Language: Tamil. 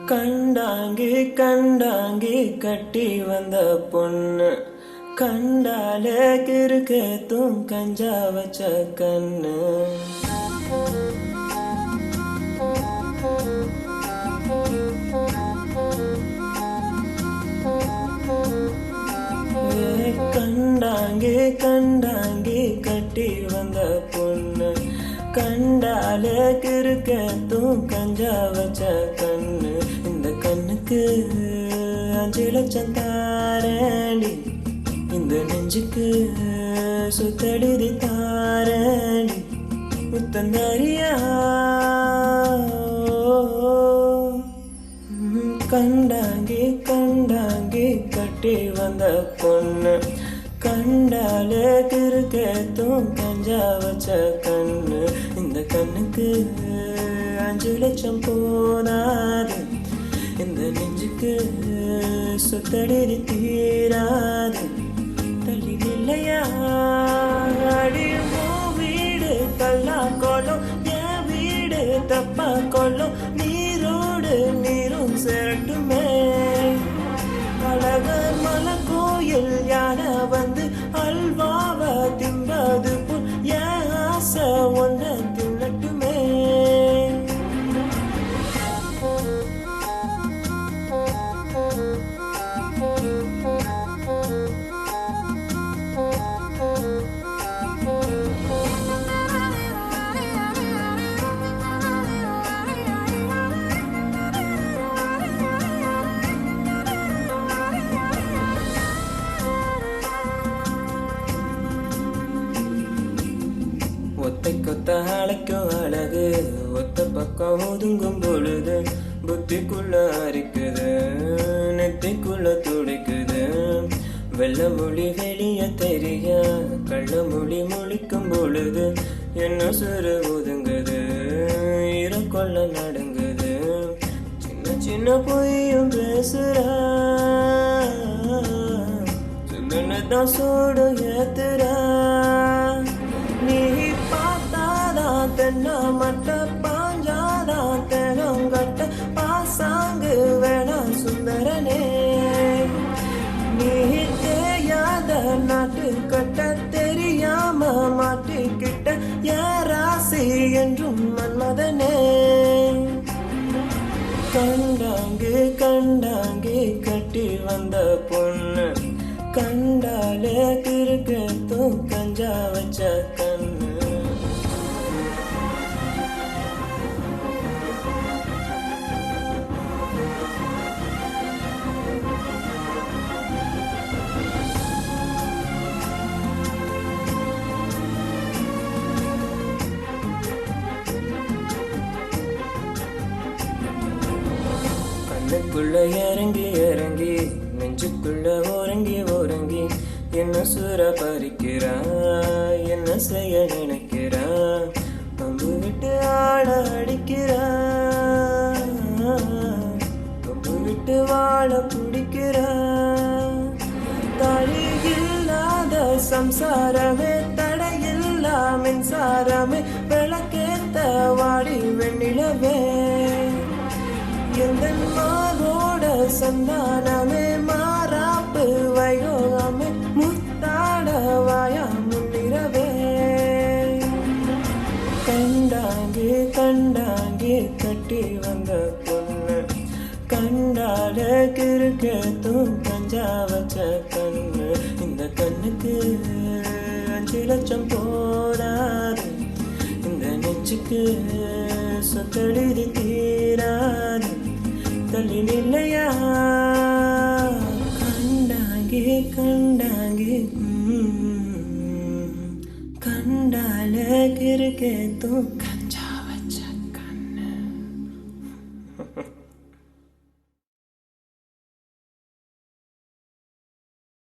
கண்டாங்கி கண்டாங்கி கட்டி வந்த பொண்ணு கண்டால கிறுக்கேத்தும் கஞ்சா வச்ச கண்ணு. கண்டாங்கி கண்டாங்கி கட்டி வந்த பொண்ணு கண்டால கிறுக்கேத்தும் கஞ்சா வச்ச கண்ணு. இந்த கண்ணுக்கு 5 லட்சம் தாரேண்டி, இந்த நெஞ்சுக்கு சுத்தெழுதி தாரேண்டி, முத்தந்தரியா. கண்டாங்கி கண்டாங்கி கட்டி வந்த பொண்ணு கண்டால கிறுக்கேத்தும் கஞ்சா வச்ச கண்ணு. இந்த கண்ணுக்கு 5 லட்சம் போதாது, இந்த நெஞ்சுக்கு சுத்தடி தீராது. தள்ளி நில்லையா அடிமோ வீடு தள்ளா கொள்ளும், என் வீடு தப்பா கொள்ளும். நீரோடு நீரும் சேரட்டுமே, அழகர் மலை கோயில் யானை வந்து அல்வாவ திம்பது போல் என் ஆசை ஒன்ன தின்னட்டுமே. ஒத்தை கொத்த அழைக்கும் அழகு, ஒத்த பக்கம் ஒதுங்கும் பொழுது புத்திக்குள்ள அரிக்குது, நெத்திக்குள்ள துடிக்குது. வெள்ள மொழி வெளிய தெரிய கள்ள மொழி முழிக்கும் பொழுது என்ன சிறு ஒதுங்குது, ஈரக்கொள்ள நடுங்குது. சின்ன சின்ன பொய்யும் பேசுறா, சின்னதான் சூடு ஏத்துறா. நீ பார்த்தாதான் தென்ன மட்ட பாஞ்சாதான் தெனங்கட்ட பாசாங்கு வேணாம் சுந்தரனே. நீ தேயாத நாட்டு கட்ட தெரியாம மாட்டிக்கிட்ட என் ராசி என்றும் மன்மதனே. கண்டாங்கி கண்டாங்கி கட்டி வந்த பொண்ணு கண்டாலே கிறுக்கேத்தும் கஞ்சா வச்ச கண்ணு. கண்ணுக்குள்ள இறங்கி இறங்கி நெஞ்சுக்குள்ள ஓரங்கி ஓரங்கி என்ன சூற பறிக்கிறா, என்ன செய்ய நினைக்கிறா. பம்பு விட்டு ஆட அடிக்கிறா, பம்பு விட்டு வாழ பிடிக்கிறா. தாழி இல்லாத சம்சாரமே தடையில்லா மின்சாரமே, விளக்கேத்த வாடி வெண்ணிலவே. எந்த மாதோட சந்தானமே மாறாப்பு வையோகமே, முத்தாட வாயா முன்னிரவே. கண்டாங்கி கண்டாங்கி கட்டி வந்த பொண்ணு கண்டால கிறுக்கேத்தும் கஞ்சா வச்ச கண்ணு. இந்த கண்ணுக்கு 5 லட்சம் போதாது, இந்த நெஞ்சுக்கு சொத்தெழுதி தீராது. தள்ளி நில்லையா கண்டாங்கி கண்டாங்கி கண்டால கிறுக்கேத்தும்